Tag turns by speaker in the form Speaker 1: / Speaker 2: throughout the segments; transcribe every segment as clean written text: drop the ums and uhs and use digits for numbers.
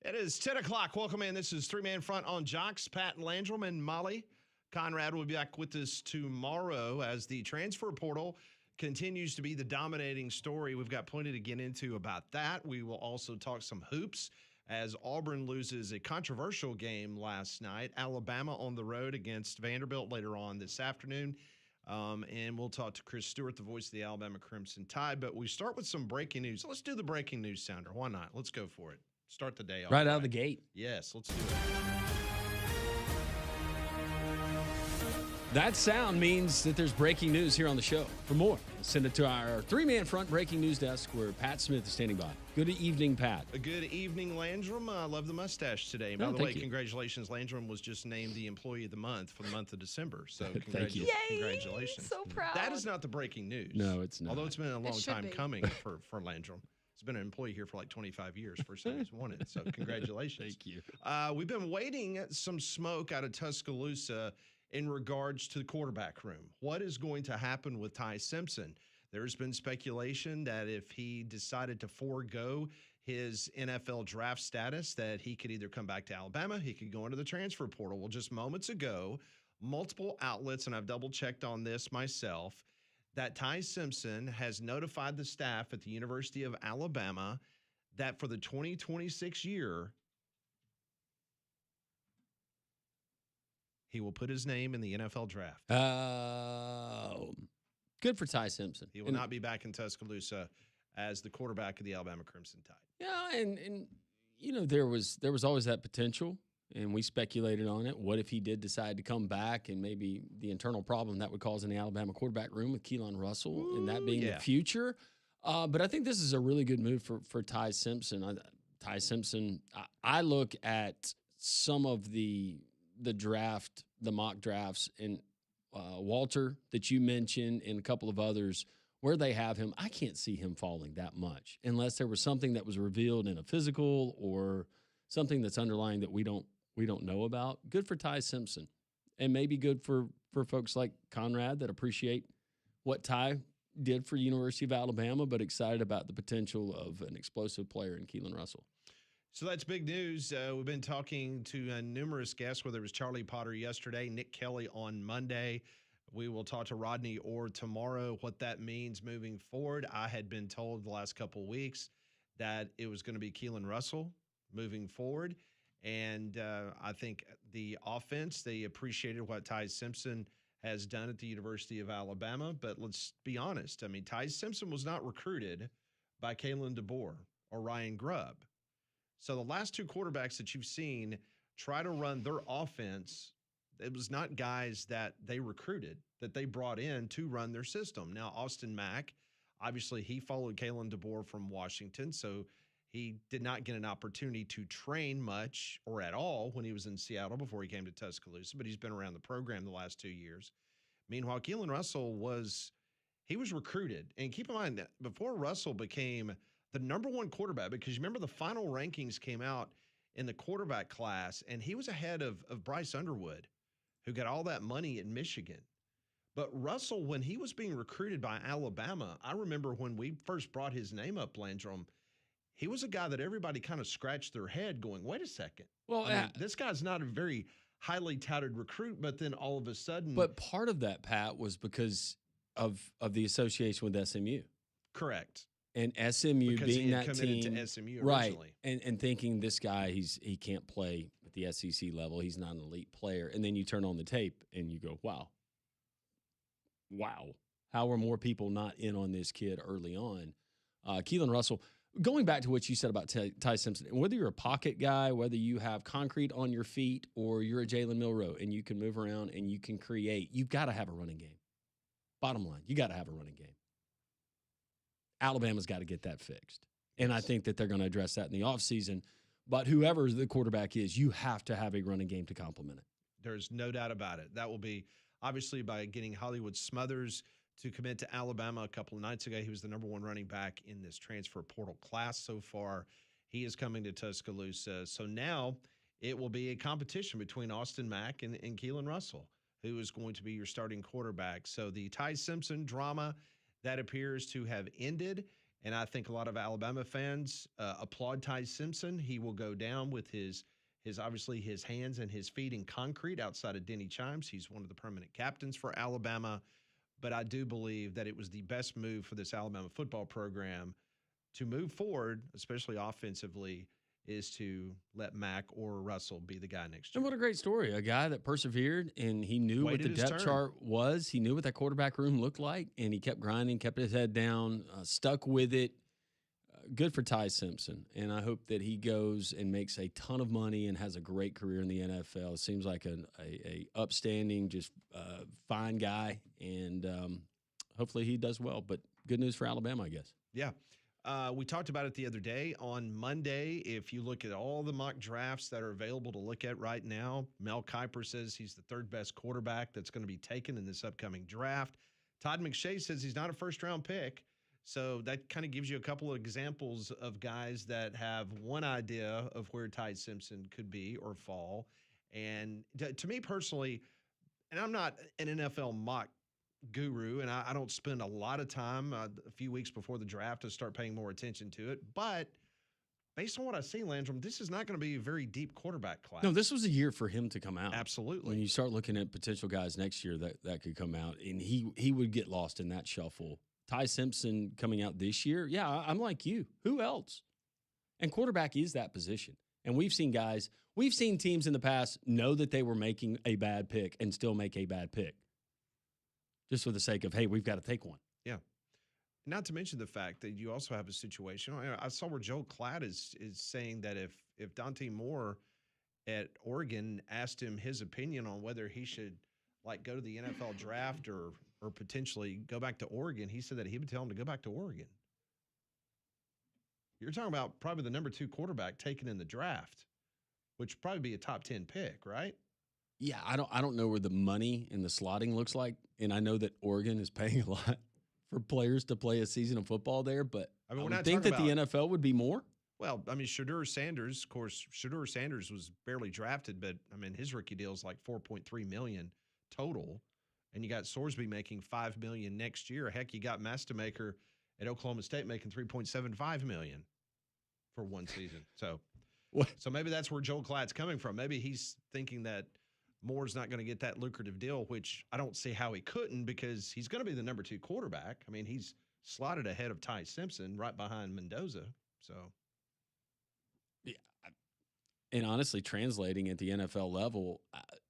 Speaker 1: It is 10 o'clock. Welcome in. This is Three Man Front on Jocks. Pat Landrum and Molly Conrad will be back with us tomorrow as the transfer portal continues to be the dominating story. We've got plenty to get into about that. We will also talk some hoops as Auburn loses a controversial game last night. Alabama on the road against Vanderbilt later on this afternoon. And we'll talk to Chris Stewart, the voice of the Alabama Crimson Tide. But we start with some breaking news. So let's do the breaking news sounder. Why not? Let's go for it. Start the day off.
Speaker 2: Right out of the gate.
Speaker 1: Yes, let's do it.
Speaker 2: That sound means that there's breaking news here on the show. For more, send it to our three-man front breaking news desk where Pat Smith is standing by. Good evening, Pat.
Speaker 1: A good evening, Landrum. I love the mustache today. By the way, congratulations. Landrum was just named the Employee of the Month for the month of December. So congratulations.
Speaker 3: So proud.
Speaker 1: That is not the breaking news.
Speaker 2: No, it's not.
Speaker 1: Although it's been a long time coming for Landrum. He's been an employee here for like 25 years. First time he's won it. So congratulations.
Speaker 2: Thank you.
Speaker 1: We've been waiting some smoke out of Tuscaloosa in regards to the quarterback room. What is going to happen with Ty Simpson? There's been speculation that if he decided to forego his NFL draft status, that he could either come back to Alabama, he could go into the transfer portal. Well, just moments ago, multiple outlets, and I've double-checked on this myself, that Ty Simpson has notified the staff at the University of Alabama that for the 2026 year, he will put his name in the NFL draft.
Speaker 2: Good for Ty Simpson.
Speaker 1: He will not be back in Tuscaloosa as the quarterback of the Alabama Crimson Tide.
Speaker 2: Yeah, and you know, there was always that potential, and we speculated on it. What if he did decide to come back and maybe the internal problem that would cause in the Alabama quarterback room with Keelan Russell and that being the future? But I think this is a really good move for Ty Simpson. Ty Simpson, I look at some of the draft, the mock drafts, and Walter that you mentioned and a couple of others where they have him. I can't see him falling that much unless there was something that was revealed in a physical or something that's underlying that we don't know about. Good for Ty Simpson, and maybe good for folks like Conrad that appreciate what Ty did for University of Alabama, but excited about the potential of an explosive player in Keelan Russell.
Speaker 1: So that's big news. We've been talking to numerous guests, whether it was Charlie Potter yesterday, Nick Kelly on Monday. We will talk to Rodney Orr tomorrow, what that means moving forward. I had been told the last couple of weeks that it was going to be Keelan Russell moving forward. And I think the offense, they appreciated what Ty Simpson has done at the University of Alabama. But let's be honest. I mean, Ty Simpson was not recruited by Kalen DeBoer or Ryan Grubb. So the last two quarterbacks that you've seen try to run their offense, it was not guys that they recruited, that they brought in to run their system. Now, Austin Mack, obviously he followed Kalen DeBoer from Washington, so he did not get an opportunity to train much or at all when he was in Seattle before he came to Tuscaloosa, but he's been around the program the last 2 years. Meanwhile, Keelan Russell was recruited. And keep in mind that before Russell became the number one quarterback, because you remember the final rankings came out in the quarterback class, and he was ahead of Bryce Underwood, who got all that money at Michigan. But Russell, when he was being recruited by Alabama, I remember when we first brought his name up, Landrum, he was a guy that everybody kind of scratched their head going, wait a second.
Speaker 2: Well,
Speaker 1: I mean, this guy's not a very highly touted recruit, but then all of a sudden.
Speaker 2: But part of that, Pat, was because of the association with SMU.
Speaker 1: Correct.
Speaker 2: And SMU
Speaker 1: because
Speaker 2: being
Speaker 1: he had
Speaker 2: that
Speaker 1: committed
Speaker 2: team,
Speaker 1: to SMU
Speaker 2: right? And thinking this guy, he can't play at the SEC level. He's not an elite player. And then you turn on the tape and you go, wow. How are more people not in on this kid early on? Keelan Russell, going back to what you said about Ty Simpson, whether you're a pocket guy, whether you have concrete on your feet, or you're a Jalen Milroe and you can move around and you can create, you've got to have a running game. Bottom line, you got to have a running game. Alabama's got to get that fixed. And I think that they're going to address that in the offseason. But whoever the quarterback is, you have to have a running game to complement it.
Speaker 1: There's no doubt about it. That will be obviously by getting Hollywood Smothers to commit to Alabama a couple of nights ago. He was the number one running back in this transfer portal class so far. He is coming to Tuscaloosa. So now it will be a competition between Austin Mack and Keelan Russell, who is going to be your starting quarterback. So the Ty Simpson drama, that appears to have ended. And I think a lot of Alabama fans applaud Ty Simpson. He will go down with his obviously his hands and his feet in concrete outside of Denny Chimes. He's one of the permanent captains for Alabama. But I do believe that it was the best move for this Alabama football program to move forward, especially offensively, is to let Mack or Russell be the guy next year.
Speaker 2: And what a great story. A guy that persevered and he knew what the
Speaker 1: Waited his
Speaker 2: depth
Speaker 1: turn.
Speaker 2: chart was. He knew what that quarterback room looked like, and he kept grinding, kept his head down, stuck with it. Good for Ty Simpson. And I hope that he goes and makes a ton of money and has a great career in the NFL. Seems like a upstanding, just fine guy. And hopefully he does well. But good news for Alabama, I guess.
Speaker 1: Yeah. We talked about it the other day. On Monday, if you look at all the mock drafts that are available to look at right now, Mel Kiper says he's the third best quarterback that's going to be taken in this upcoming draft. Todd McShay says he's not a first-round pick. So that kind of gives you a couple of examples of guys that have one idea of where Ty Simpson could be or fall. And to me personally, and I'm not an NFL mock guru, and I don't spend a lot of time a few weeks before the draft to start paying more attention to it. But based on what I see, Landrum, this is not going to be a very deep quarterback class.
Speaker 2: No, this was a year for him to come out.
Speaker 1: Absolutely.
Speaker 2: When you start looking at potential guys next year that could come out, and he would get lost in that shuffle. Ty Simpson coming out this year, yeah, I'm like you. Who else? And quarterback is that position. And we've seen teams in the past know that they were making a bad pick and still make a bad pick. Just for the sake of, hey, we've got to take one.
Speaker 1: Yeah. Not to mention the fact that you also have a situation. I saw where Joel Klatt is saying that if Dante Moore at Oregon asked him his opinion on whether he should go to the NFL draft or potentially go back to Oregon, he said that he would tell him to go back to Oregon. You're talking about probably the number 2 quarterback taken in the draft, which would probably be a top 10 pick, right?
Speaker 2: Yeah, I don't know where the money and the slotting looks like, and I know that Oregon is paying a lot for players to play a season of football there, but I would think that the NFL would be more.
Speaker 1: Well, I mean, Shedeur Sanders, of course, Shedeur Sanders was barely drafted, but I mean, his rookie deal is like $4.3 million total, and you got Sorsby making $5 million next year. Heck, you got Mastamaker at Oklahoma State making $3.75 million for one season. So maybe that's where Joel Klatt's coming from. Maybe he's thinking that Moore's not going to get that lucrative deal, which I don't see how he couldn't, because he's going to be the number 2 quarterback. I mean, he's slotted ahead of Ty Simpson, right behind Mendoza. So,
Speaker 2: yeah, and honestly, translating at the NFL level,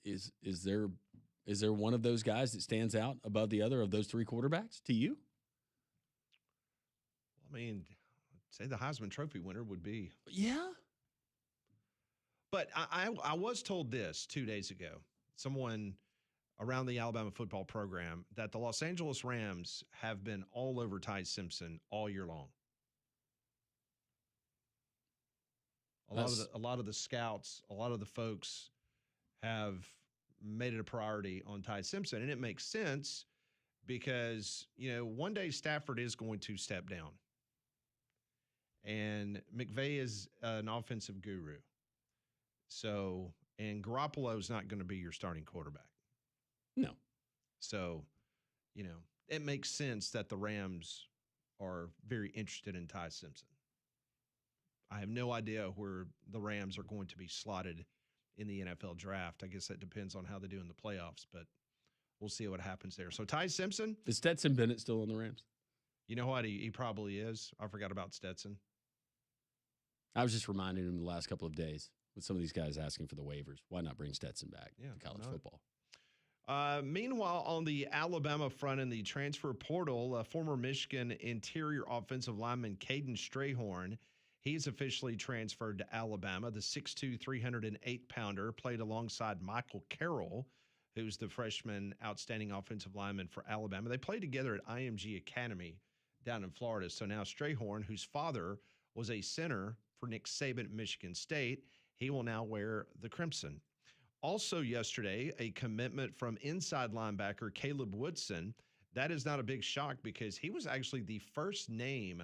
Speaker 2: is there one of those guys that stands out above the other of those 3 quarterbacks to you?
Speaker 1: I mean, I'd say the Heisman Trophy winner would be.
Speaker 2: Yeah.
Speaker 1: But I was told this 2 days ago, someone around the Alabama football program, that the Los Angeles Rams have been all over Ty Simpson all year long. A lot of the scouts, a lot of the folks have made it a priority on Ty Simpson, and it makes sense because, one day Stafford is going to step down, and McVay is an offensive guru. So, and Garoppolo is not going to be your starting quarterback.
Speaker 2: No.
Speaker 1: So, it makes sense that the Rams are very interested in Ty Simpson. I have no idea where the Rams are going to be slotted in the NFL draft. I guess that depends on how they do in the playoffs, but we'll see what happens there. So Ty Simpson.
Speaker 2: Is Stetson Bennett still on the Rams?
Speaker 1: You know what? He probably is. I forgot about Stetson.
Speaker 2: I was just reminding him the last couple of days with some of these guys asking for the waivers. Why not bring Stetson back to college football?
Speaker 1: Meanwhile, on the Alabama front in the transfer portal, former Michigan interior offensive lineman Caden Strayhorn, he's officially transferred to Alabama. The 6'2", 308-pounder played alongside Michael Carroll, who's the freshman outstanding offensive lineman for Alabama. They played together at IMG Academy down in Florida. So now Strayhorn, whose father was a center for Nick Saban at Michigan State, he will now wear the crimson. Also yesterday, a commitment from inside linebacker Caleb Woodson. That is not a big shock because he was actually the first name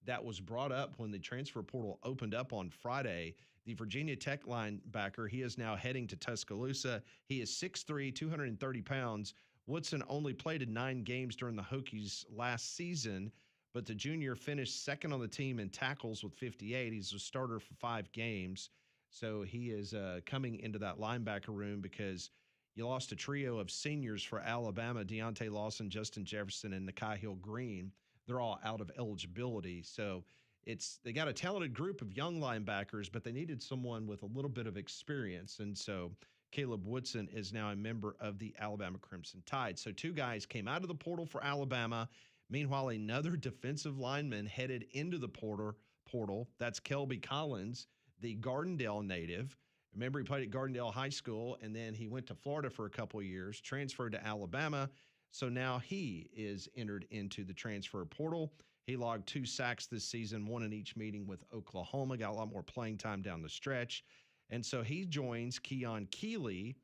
Speaker 1: that was brought up when the transfer portal opened up on Friday. The Virginia Tech linebacker, he is now heading to Tuscaloosa. He is 6'3", 230 pounds. Woodson only played in 9 games during the Hokies last season, but the junior finished second on the team in tackles with 58. He's a starter for 5 games. So he is coming into that linebacker room because you lost a trio of seniors for Alabama: Deontay Lawson, Justin Jefferson, and Nakai Hill Green. They're all out of eligibility. So they got a talented group of young linebackers, but they needed someone with a little bit of experience. And so Caleb Woodson is now a member of the Alabama Crimson Tide. So 2 guys came out of the portal for Alabama. Meanwhile, another defensive lineman headed into the portal. That's Kelby Collins, the Gardendale native. Remember, he played at Gardendale High School, and then he went to Florida for a couple of years, transferred to Alabama. So now he is entered into the transfer portal. He logged 2 sacks this season, 1 in each meeting with Oklahoma, got a lot more playing time down the stretch. And so he joins Keon Keeley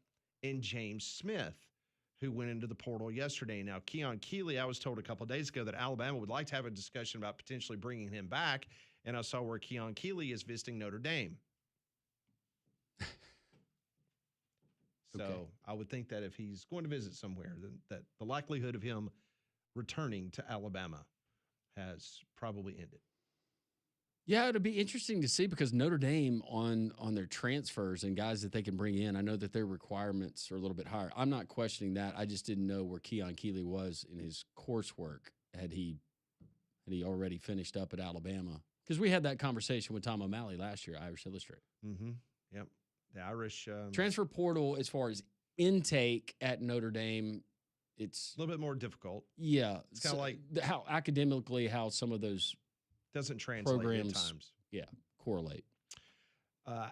Speaker 1: and James Smith, who went into the portal yesterday. Now, Keon Keeley, I was told a couple of days ago that Alabama would like to have a discussion about potentially bringing him back, and I saw where Keon Keeley is visiting Notre Dame. So
Speaker 2: Okay.
Speaker 1: I would think that if he's going to visit somewhere, then that the likelihood of him returning to Alabama has probably ended.
Speaker 2: Yeah, it'll be interesting to see because Notre Dame on their transfers and guys that they can bring in, I know that their requirements are a little bit higher. I'm not questioning that. I just didn't know where Keon Keeley was in his coursework. Had he already finished up at Alabama? Because we had that conversation with Tom O'Malley last year, Irish Illustrated.
Speaker 1: Mm-hmm. Yep. The Irish
Speaker 2: transfer portal, as far as intake at Notre Dame, it's
Speaker 1: a little bit more difficult.
Speaker 2: Yeah,
Speaker 1: it's kind of like
Speaker 2: how academically how some of those
Speaker 1: doesn't translate
Speaker 2: programs,
Speaker 1: at times.
Speaker 2: Yeah, correlate.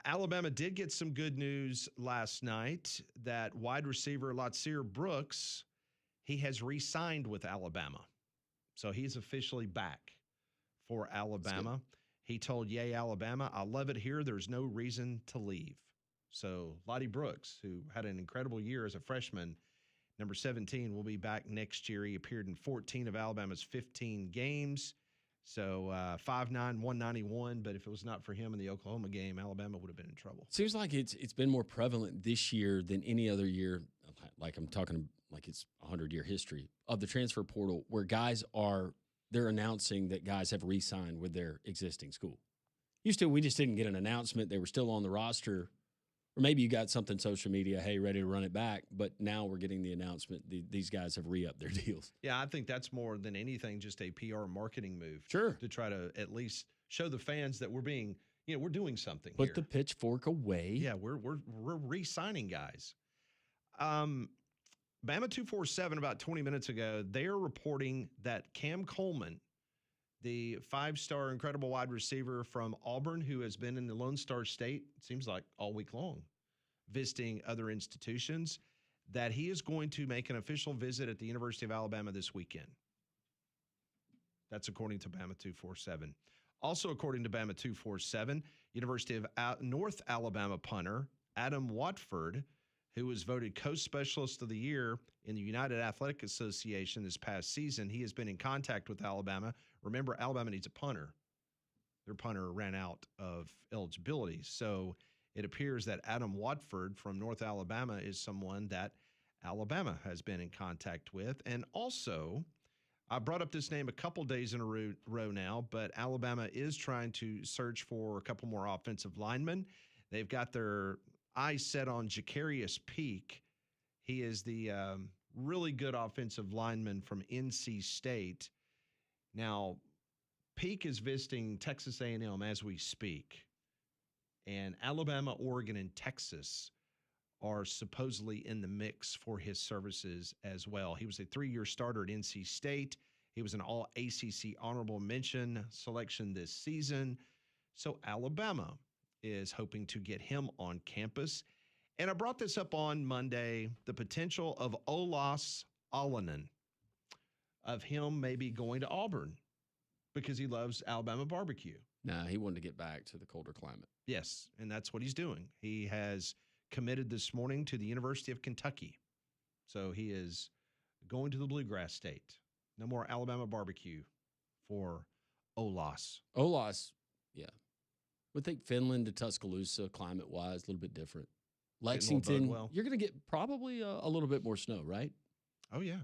Speaker 1: Alabama did get some good news last night that wide receiver Latsir Brooks, he has re-signed with Alabama. So he's officially back for Alabama. He told Yay Alabama, "I love it here. There's no reason to leave." So Lottie Brooks, who had an incredible year as a freshman, number 17, will be back next year. He appeared in 14 of Alabama's 15 games. So 5'9", 191, but if it was not for him in the Oklahoma game, Alabama would have been in trouble.
Speaker 2: Seems like it's been more prevalent this year than any other year. Like I'm talking like it's a 100-year history of the transfer portal where they're announcing that guys have re-signed with their existing school. Used to, we just didn't get an announcement. They were still on the roster. Or maybe you got something social media, hey, ready to run it back. But now we're getting the announcement these guys have re-upped their deals.
Speaker 1: Yeah, I think that's more than anything just a PR marketing move.
Speaker 2: Sure.
Speaker 1: To try to at least show the fans that we're doing something
Speaker 2: Put
Speaker 1: here.
Speaker 2: the pitchfork away.
Speaker 1: Yeah, we're re-signing guys. Bama 247 about 20 minutes ago, they are reporting that Cam Coleman, the 5-star incredible wide receiver from Auburn, who has been in the Lone Star State, it seems like all week long, visiting other institutions, that he is going to make an official visit at the University of Alabama this weekend. That's according to Bama 247. Also according to Bama 247, University of North Alabama punter Adam Watford, who was voted Coast Specialist of the Year in the United Athletic Association this past season. He has been in contact with Alabama. Remember, Alabama needs a punter. Their punter ran out of eligibility. So it appears that Adam Watford from North Alabama is someone that Alabama has been in contact with. And also, I brought up this name a couple days in a row now, but Alabama is trying to search for a couple more offensive linemen. They've got their eyes set on Jacarius Peak. He is the really good offensive lineman from NC State. Now, Peak is visiting Texas A&M as we speak. And Alabama, Oregon, and Texas are supposedly in the mix for his services as well. He was a 3-year starter at NC State. He was an all-ACC honorable mention selection this season. So Alabama is hoping to get him on campus. And I brought this up on Monday, the potential of Olas Alanen, of him maybe going to Auburn because he loves Alabama barbecue.
Speaker 2: No, he wanted to get back to the colder climate.
Speaker 1: Yes, and that's what he's doing. He has committed this morning to the University of Kentucky. So he is going to the Bluegrass State. No more Alabama barbecue for Olas.
Speaker 2: Olas, yeah. Would think Finland to Tuscaloosa, climate-wise, a little bit different. Lexington, you're going to get probably a little bit more snow, right?
Speaker 1: Oh, yeah.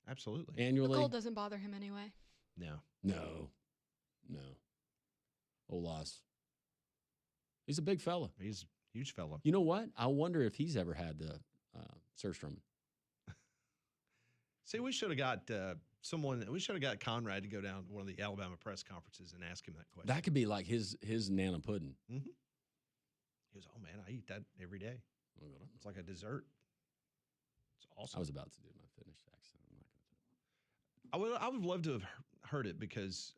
Speaker 1: Absolutely.
Speaker 2: Annually.
Speaker 3: The cold doesn't bother him anyway.
Speaker 1: No,
Speaker 2: No, no. Olas. He's a big fella.
Speaker 1: he's a huge fella.
Speaker 2: You know what? I wonder if he's ever had the surgery.
Speaker 1: See, we should have got someone. We should have got Conrad to go down to one of the Alabama press conferences and ask him that question.
Speaker 2: That could be like his Nana pudding.
Speaker 1: Mm-hmm. He goes, "Oh man, I eat that every day. It's like a dessert. It's awesome."
Speaker 2: I was about to do my Finnish accent. I'm not going to.
Speaker 1: I would love to have heard it because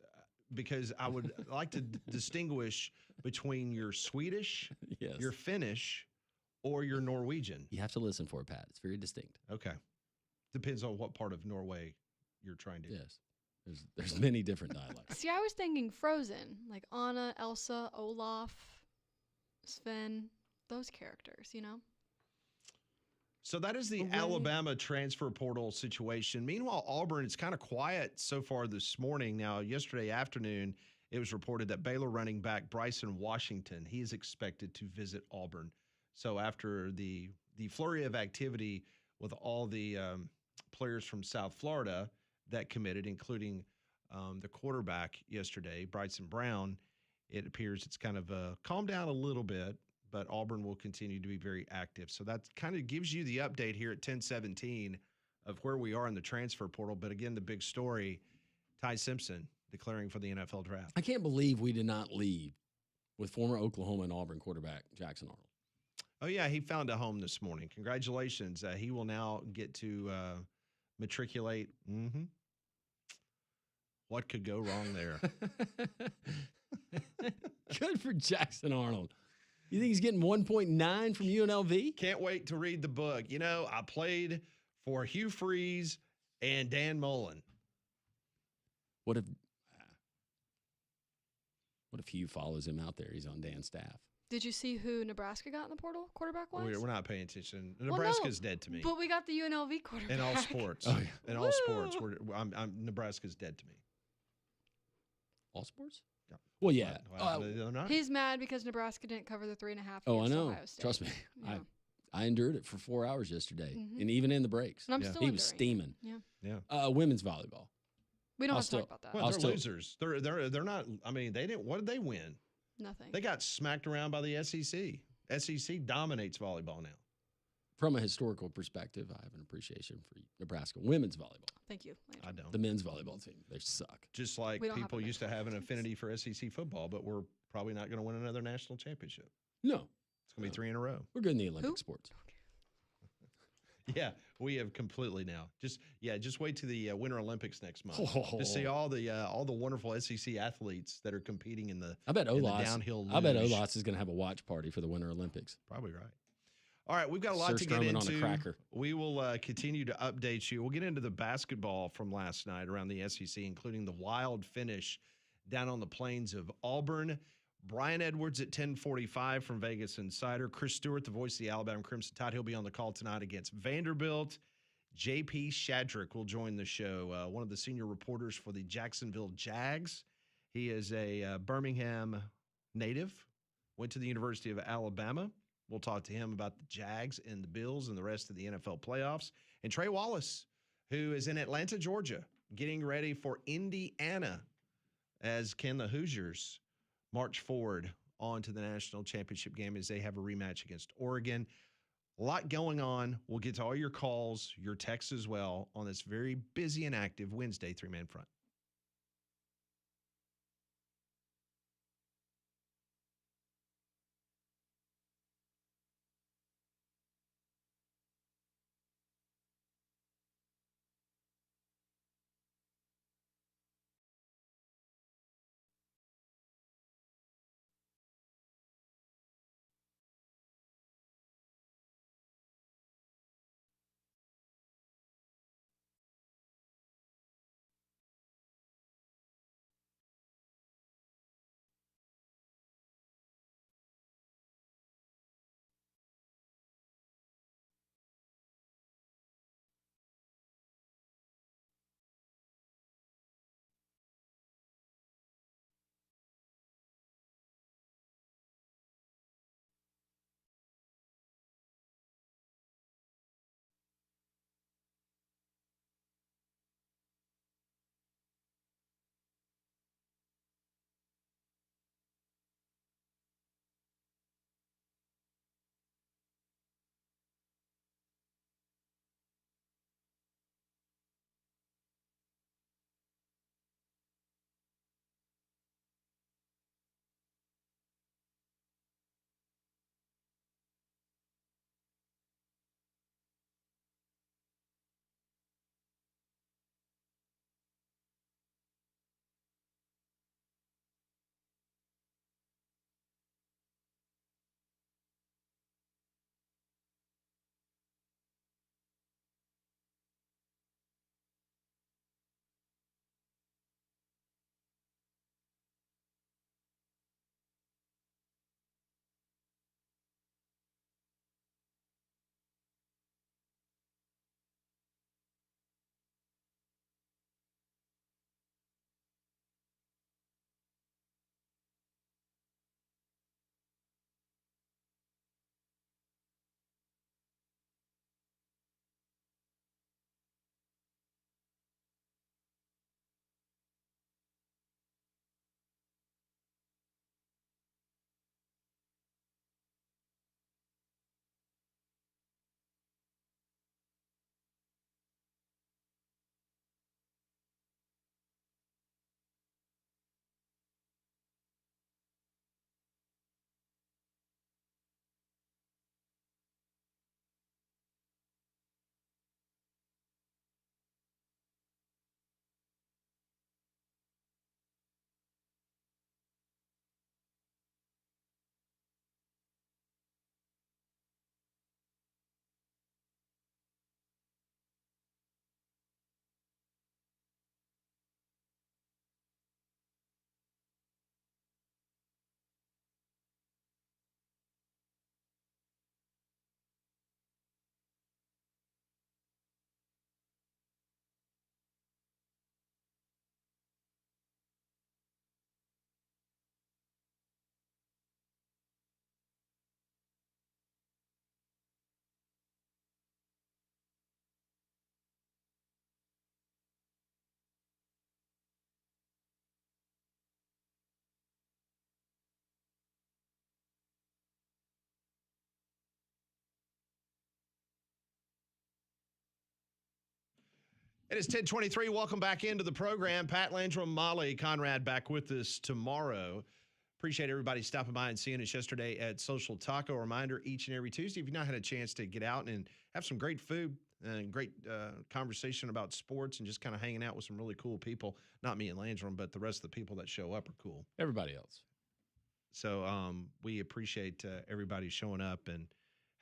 Speaker 1: I would like to distinguish between your Swedish,
Speaker 2: Yes.
Speaker 1: your Finnish, or your Norwegian.
Speaker 2: You have to listen for it, Pat. It's very distinct.
Speaker 1: Okay, depends on what part of Norway you're trying to.
Speaker 2: Yes. There's many different dialects.
Speaker 3: See, I was thinking Frozen, like Anna, Elsa, Olaf, Sven, those characters, you know?
Speaker 1: So that is the Alabama transfer portal situation. Meanwhile, Auburn, it's kind of quiet so far this morning. Now, yesterday afternoon, it was reported that Baylor running back Bryson Washington, he is expected to visit Auburn. So after the flurry of activity with all the players from South Florida that committed, including the quarterback yesterday, Bryson Brown, it appears it's kind of calmed down a little bit, but Auburn will continue to be very active. So that kind of gives you the update here at 10:17 of where we are in the transfer portal. But again, the big story, Ty Simpson declaring for the NFL draft.
Speaker 2: I can't believe we did not leave with former Oklahoma and Auburn quarterback Jackson Arnold.
Speaker 1: Oh, yeah, he found a home this morning. Congratulations. He will now get to matriculate. Mm-hmm. What could go wrong there?
Speaker 2: Good for Jackson Arnold. You think he's getting 1.9 from UNLV?
Speaker 1: Can't wait to read the book. You know, I played for Hugh Freeze and Dan Mullen.
Speaker 2: What if Hugh follows him out there? He's on Dan's staff.
Speaker 3: Did you see who Nebraska got in the portal quarterback-wise?
Speaker 1: We're not paying attention.
Speaker 3: Well,
Speaker 1: Nebraska's
Speaker 3: no,
Speaker 1: dead to me.
Speaker 3: But we got the UNLV quarterback.
Speaker 1: In all sports.
Speaker 2: Oh, yeah.
Speaker 1: In all sports. Nebraska's dead to me.
Speaker 2: All sports?
Speaker 1: Yeah.
Speaker 2: Well, yeah.
Speaker 1: They're not.
Speaker 3: He's mad because Nebraska didn't cover the 3.5.
Speaker 2: Oh, I know.
Speaker 3: Ohio State.
Speaker 2: Trust me.
Speaker 3: Yeah.
Speaker 2: I endured it for 4 hours yesterday,
Speaker 3: Mhm.
Speaker 2: and even in the breaks.
Speaker 3: And I'm
Speaker 1: Yeah.
Speaker 3: still
Speaker 2: He was
Speaker 3: enduring it.
Speaker 2: steaming.
Speaker 3: Yeah.
Speaker 2: Women's volleyball.
Speaker 3: We don't
Speaker 2: I'll
Speaker 3: have to
Speaker 2: still-
Speaker 3: talk about that.
Speaker 1: Well,
Speaker 2: I'll
Speaker 1: they're
Speaker 2: still-
Speaker 1: losers. They're not. I mean, they didn't. What did they win?
Speaker 3: Nothing.
Speaker 1: They got smacked around by the SEC. SEC dominates volleyball now.
Speaker 2: From a historical perspective, I have an appreciation for Nebraska women's volleyball.
Speaker 3: Thank you. Landry.
Speaker 1: I don't.
Speaker 2: The men's volleyball team, they suck.
Speaker 1: Just like
Speaker 3: We don't have
Speaker 1: people
Speaker 3: a
Speaker 1: used to
Speaker 3: men's
Speaker 1: have an
Speaker 3: volleyball team.
Speaker 1: affinity for SEC football, but we're probably not going to win another national championship.
Speaker 2: No,
Speaker 1: It's going to be 3 in a row.
Speaker 2: we're good in the Olympic sports.
Speaker 1: Yeah, we have completely now. Just wait to the Winter Olympics next month
Speaker 2: Oh.
Speaker 1: to see all the wonderful SEC athletes that are competing in the
Speaker 2: I bet
Speaker 1: in the
Speaker 2: Olas.
Speaker 1: downhill.
Speaker 2: I bet
Speaker 1: luge.
Speaker 2: Olas is going to have a watch party for the Winter Olympics.
Speaker 1: Probably right. All right, we've got a lot
Speaker 2: Sir
Speaker 1: to get
Speaker 2: Sturman on a
Speaker 1: into.
Speaker 2: cracker.
Speaker 1: We will continue to update you. We'll get into the basketball from last night around the SEC, including the wild finish down on the plains of Auburn. Brian Edwards at 10:45 from Vegas Insider. Chris Stewart, the voice of the Alabama Crimson Tide, he'll be on the call tonight against Vanderbilt. JP Shadrick will join the show, one of the senior reporters for the Jacksonville Jags. He is a Birmingham native, went to the University of Alabama. We'll talk to him about the Jags and the Bills and the rest of the NFL playoffs. And Trey Wallace, who is in Atlanta, Georgia, getting ready for Indiana as can the Hoosiers march forward on to the national championship game as they have a rematch against Oregon. A lot going on. We'll get to all your calls, your texts as well on this very busy and active Wednesday three-man front. It is 10:23. Welcome back into the program. Pat Landrum, Molly Conrad back with us tomorrow. Appreciate everybody stopping by and seeing us yesterday at Social Taco. Reminder, each and every Tuesday, if you've not had a chance to get out and have some great food and great conversation about sports and just kind of hanging out with some really cool people, not me and Landrum, but the rest of the people that show up are cool.
Speaker 2: Everybody else.
Speaker 1: So we appreciate everybody showing up and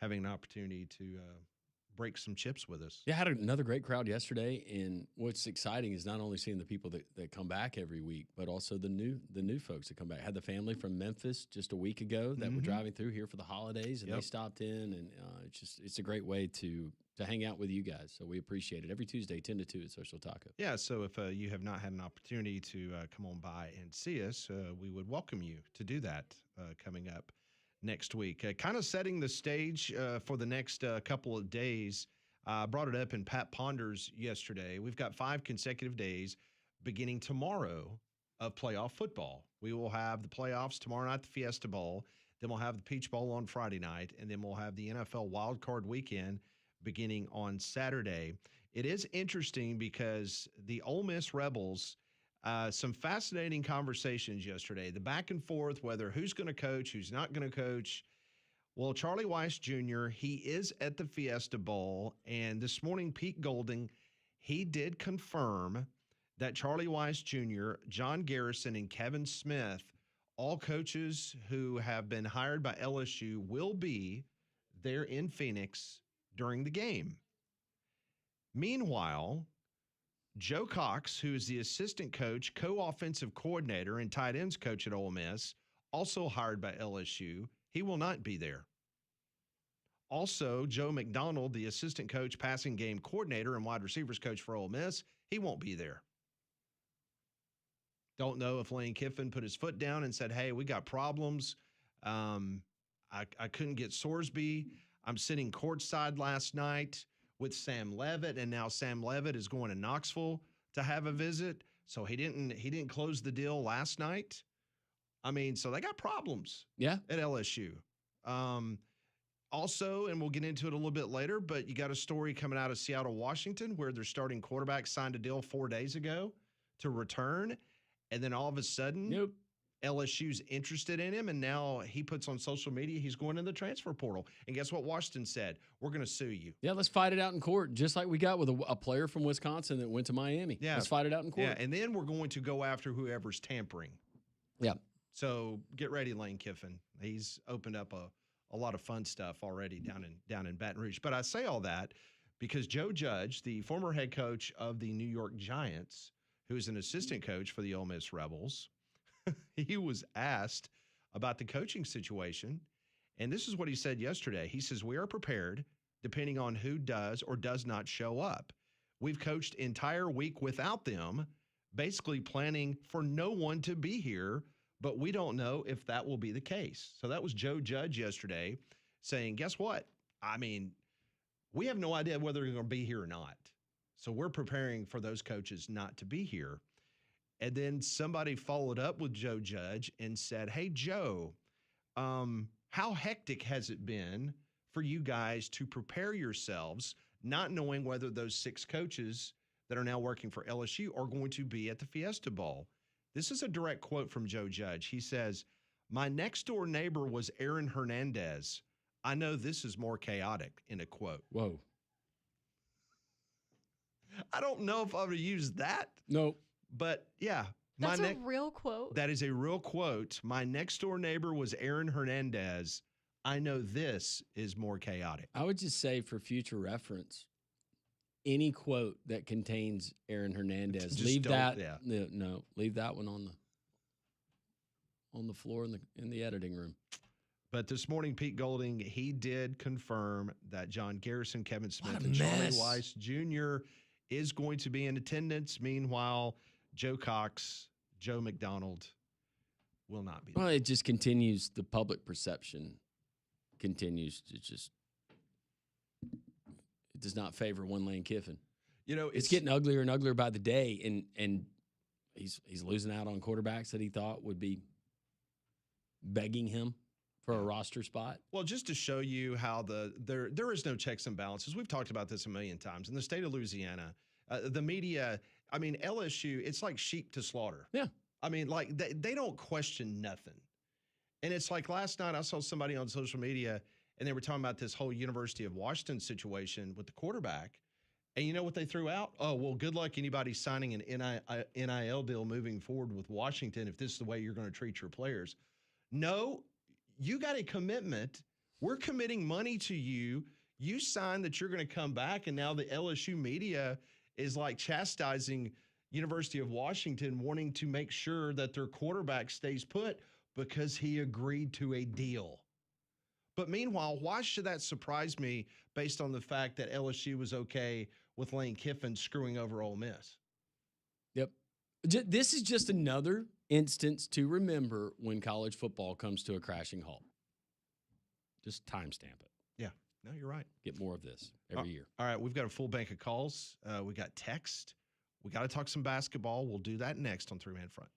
Speaker 1: having an opportunity to break some chips with us.
Speaker 2: Yeah, I had another great crowd yesterday, and what's exciting is not only seeing the people that come back every week, but also the new folks that come back. I had the family from Memphis just a week ago that were driving through here for the holidays, and they stopped in, and it's a great way to hang out with you guys. So we appreciate it. Every Tuesday, 10 to 2 at Social Taco.
Speaker 1: Yeah, so if you have not had an opportunity to come on by and see us, we would welcome you to do that coming up next week. Kind of setting the stage for the next couple of days. I brought it up in Pat Ponders yesterday. We've got 5 consecutive days beginning tomorrow of playoff football. We will have the playoffs tomorrow night, the Fiesta Bowl. Then we'll have the Peach Bowl on Friday night. And then we'll have the NFL Wild Card Weekend beginning on Saturday. It is interesting because the Ole Miss Rebels, some fascinating conversations yesterday. The back and forth, whether who's going to coach, who's not going to coach. Well, Charlie Weiss Jr., he is at the Fiesta Bowl, and this morning, Pete Golding, he did confirm that Charlie Weiss Jr., John Garrison, and Kevin Smith, all coaches who have been hired by LSU, will be there in Phoenix during the game. Meanwhile, Joe Cox, who is the assistant coach, co-offensive coordinator, and tight ends coach at Ole Miss, also hired by LSU, he will not be there. Also, Joe McDonald, the assistant coach, passing game coordinator, and wide receivers coach for Ole Miss, he won't be there. Don't know if Lane Kiffin put his foot down and said, hey, we got problems. I couldn't get Sorsby. I'm sitting courtside last night with Sam Levitt, and now Sam Levitt is going to Knoxville to have a visit. So he didn't close the deal last night. I mean, so they got problems at LSU. Also, and we'll get into it a little bit later, but you got a story coming out of Seattle, Washington, where their starting quarterback signed a deal 4 days ago to return. And then all of a sudden, LSU's interested in him, and now he puts on social media he's going in the transfer portal. And guess what Washington said? We're going to sue you.
Speaker 2: Yeah, let's fight it out in court, just like we got with a player from Wisconsin that went to Miami. Yeah. Let's fight it out in court.
Speaker 1: Yeah, and then we're going to go after whoever's tampering.
Speaker 2: Yeah.
Speaker 1: So get ready, Lane Kiffin. He's opened up a lot of fun stuff already down in Baton Rouge. But I say all that because Joe Judge, the former head coach of the New York Giants, who is an assistant coach for the Ole Miss Rebels, he was asked about the coaching situation, and this is what he said yesterday. He says, we are prepared depending on who does or does not show up. We've coached entire week without them, basically planning for no one to be here, but we don't know if that will be the case. So that was Joe Judge yesterday saying, guess what? I mean, we have no idea whether they're going to be here or not. So we're preparing for those coaches not to be here. And then somebody followed up with Joe Judge and said, hey, Joe, how hectic has it been for you guys to prepare yourselves, not knowing whether those 6 coaches that are now working for LSU are going to be at the Fiesta Bowl? This is a direct quote from Joe Judge. He says, my next door neighbor was Aaron Hernandez. I know this is more chaotic, in a quote.
Speaker 2: Whoa.
Speaker 1: I don't know if I would use that.
Speaker 2: No.
Speaker 1: But yeah.
Speaker 3: That's a real quote.
Speaker 1: That is a real quote. My next door neighbor was Aaron Hernandez. I know this is more chaotic.
Speaker 2: I would just say for future reference, any quote that contains Aaron Hernandez, leave that. Yeah. No, leave that one on the floor in the editing room.
Speaker 1: But this morning, Pete Golding, he did confirm that John Garrison, Kevin Smith, and Charlie Weiss Jr. is going to be in attendance. Meanwhile, Joe Cox, Joe McDonald will not be there.
Speaker 2: Well, it just continues. The public perception continues to just it does not favor one Lane Kiffin.
Speaker 1: You know,
Speaker 2: it's getting uglier and uglier by the day, and he's losing out on quarterbacks that he thought would be begging him for a roster spot.
Speaker 1: Well, just to show you how there is no checks and balances. We've talked about this a million times. In the state of Louisiana, The media, I mean, LSU, it's like sheep to slaughter.
Speaker 2: Yeah.
Speaker 1: I mean, like they don't question nothing. And it's like last night I saw somebody on social media and they were talking about this whole University of Washington situation with the quarterback. And you know what they threw out? Oh, well, good luck anybody signing an NIL deal moving forward with Washington if this is the way you're going to treat your players. No, you got a commitment. We're committing money to you. You signed that you're going to come back, and now the LSU media is like chastising University of Washington, wanting to make sure that their quarterback stays put because he agreed to a deal. But meanwhile, why should that surprise me based on the fact that LSU was okay with Lane Kiffin screwing over Ole Miss?
Speaker 2: Yep. This is just another instance to remember when college football comes to a crashing halt. Just timestamp it.
Speaker 1: Yeah. No, you're right.
Speaker 2: Get more of this every year.
Speaker 1: All right. We've got a full bank of calls. We got text. We got to talk some basketball. We'll do that next on Three Man Front.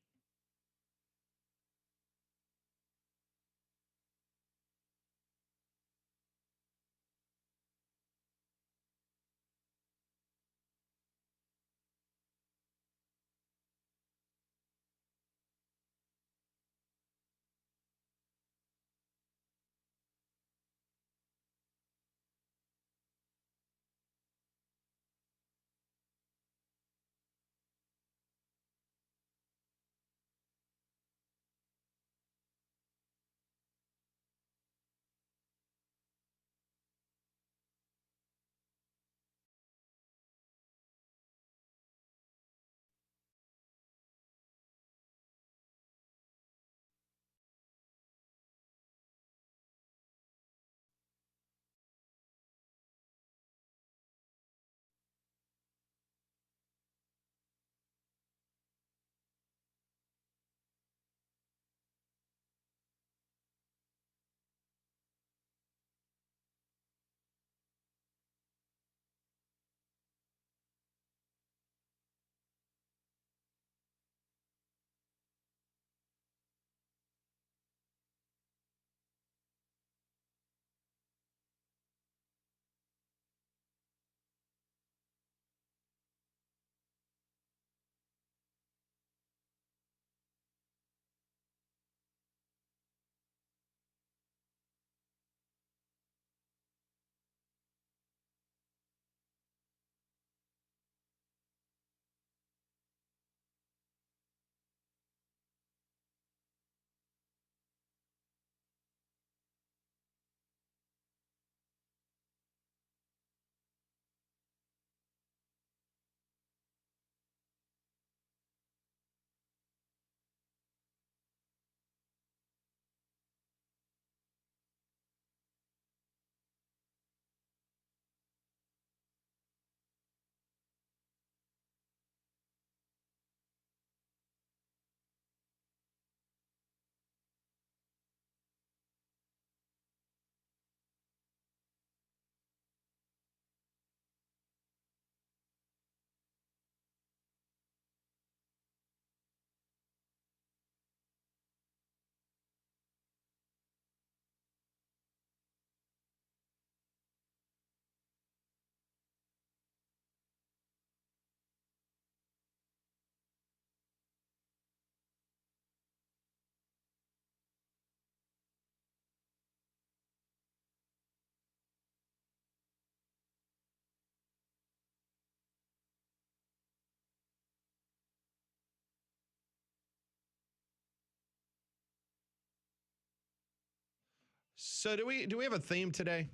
Speaker 1: So do we have a theme today?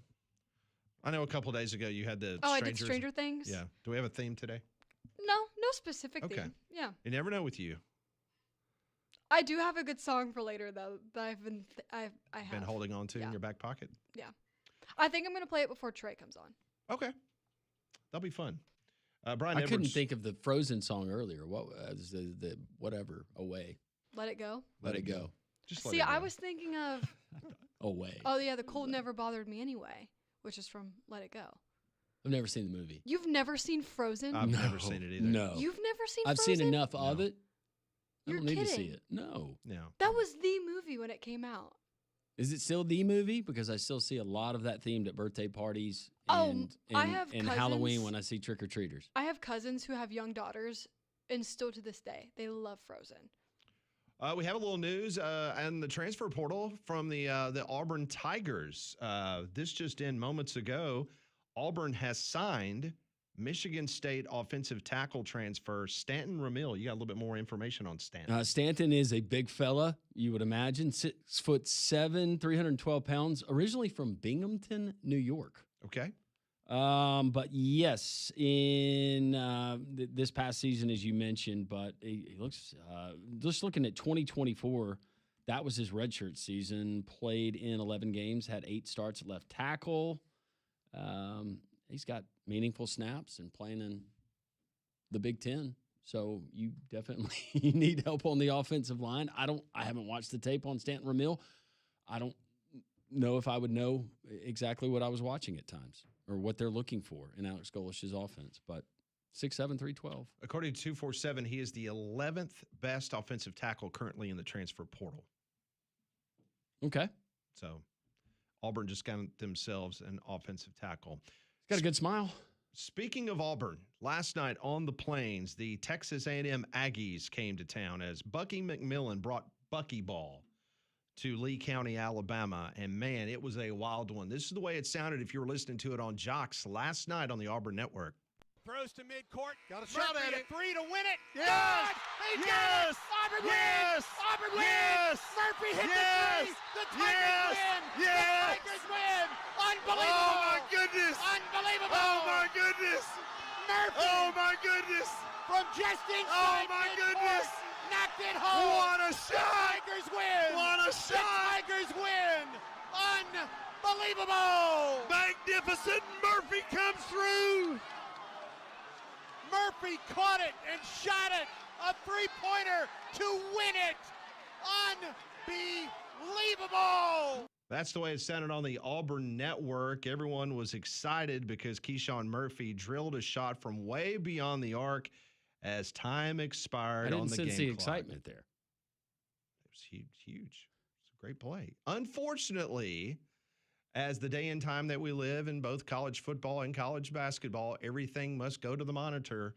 Speaker 1: I know a couple of days ago you had the
Speaker 3: I did Stranger Things.
Speaker 1: Yeah. Do we have a theme today?
Speaker 3: No specific
Speaker 1: Okay.
Speaker 3: theme. Yeah.
Speaker 1: You never know with you.
Speaker 3: I do have a good song for later though that I've been I have
Speaker 1: Been holding on to in your back pocket.
Speaker 3: Yeah. I think I'm gonna play it before Trey comes on.
Speaker 1: Okay. That'll be fun. Brian
Speaker 2: I
Speaker 1: Edwards.
Speaker 2: couldn't think of the Frozen song earlier. What was the whatever away?
Speaker 3: Let it go.
Speaker 2: Let it go.
Speaker 1: Just let
Speaker 3: See,
Speaker 1: it
Speaker 3: I
Speaker 1: go.
Speaker 3: was thinking of
Speaker 2: Away.
Speaker 3: oh yeah, the cold never bothered me anyway, which is from Let It Go.
Speaker 2: I've never seen the movie.
Speaker 3: You've never seen Frozen?
Speaker 1: I've never seen it either.
Speaker 2: No.
Speaker 3: You've never seen
Speaker 2: I've
Speaker 3: Frozen?
Speaker 2: seen enough of
Speaker 1: No.
Speaker 2: it. I
Speaker 3: You're
Speaker 2: don't need to see
Speaker 3: kidding.
Speaker 2: it. No.
Speaker 1: No.
Speaker 3: That was the movie when it came out.
Speaker 2: Is it still the movie? Because I still see a lot of that themed at birthday parties
Speaker 3: Oh,
Speaker 2: and,
Speaker 3: I have
Speaker 2: and Halloween
Speaker 3: cousins-
Speaker 2: when I see trick-or-treaters.
Speaker 3: I have cousins who have young daughters, and still to this day, they love Frozen.
Speaker 1: We have a little news and the transfer portal from the Auburn Tigers. This just in moments ago. Auburn has signed Michigan State offensive tackle transfer Stanton Ramil. You got a little bit more information on Stanton.
Speaker 2: Stanton is a big fella, you would imagine, 6'7", 312 pounds, originally from Binghamton, New York.
Speaker 1: Okay.
Speaker 2: But yes, in this past season, as you mentioned, but he looks just looking at 2024, that was his redshirt season. Played in 11 games, had 8 starts at left tackle. He's got meaningful snaps and playing in the Big Ten. So you definitely need help on the offensive line. I haven't watched the tape on Stanton Ramil. I don't know if I would know exactly what I was watching at times or what they're looking for in Alex Golish's offense, but 6'7", 312.
Speaker 1: According to 247, he is the 11th best offensive tackle currently in the transfer portal.
Speaker 2: Okay.
Speaker 1: So Auburn just got themselves an offensive tackle.
Speaker 2: Got a good smile.
Speaker 1: Speaking of Auburn, last night on the Plains, the Texas A&M Aggies came to town as Bucky McMillan brought Buckyball to Lee County, Alabama, and man, it was a wild one. This is the way it sounded if you were listening to it on Jocks last night on the Auburn Network.
Speaker 4: Throws to midcourt.
Speaker 5: Got a shot at it.
Speaker 4: 3 to win it.
Speaker 5: Yes!
Speaker 4: He got
Speaker 5: Yes!
Speaker 4: it. Auburn
Speaker 5: Yes!
Speaker 4: wins. Auburn wins.
Speaker 5: Yes!
Speaker 4: Murphy hit
Speaker 5: Yes!
Speaker 4: the 3. The Tigers
Speaker 5: Yes!
Speaker 4: win.
Speaker 5: Yes!
Speaker 4: The Tigers win. Unbelievable.
Speaker 5: Oh my goodness!
Speaker 4: Unbelievable.
Speaker 5: Oh my goodness!
Speaker 4: Murphy
Speaker 5: Oh my goodness!
Speaker 4: from just inside
Speaker 5: Oh my
Speaker 4: midcourt
Speaker 5: goodness!
Speaker 4: knocked it home.
Speaker 5: What a
Speaker 4: The
Speaker 5: shot!
Speaker 4: Tigers win.
Speaker 5: What a
Speaker 4: The
Speaker 5: shot!
Speaker 4: Tigers win. Unbelievable.
Speaker 5: Magnificent Murphy comes through!
Speaker 4: Murphy caught it and shot it. A three-pointer to win it. Unbelievable.
Speaker 1: That's the way it sounded on the Auburn Network. Everyone was excited because Keyshawn Murphy drilled a shot from way beyond the arc as time expired
Speaker 2: I
Speaker 1: on
Speaker 2: didn't
Speaker 1: the game
Speaker 2: sense the
Speaker 1: clock.
Speaker 2: excitement there.
Speaker 1: It was huge. It's a great play. Unfortunately, as the day and time that we live in both college football and college basketball, everything must go to the monitor.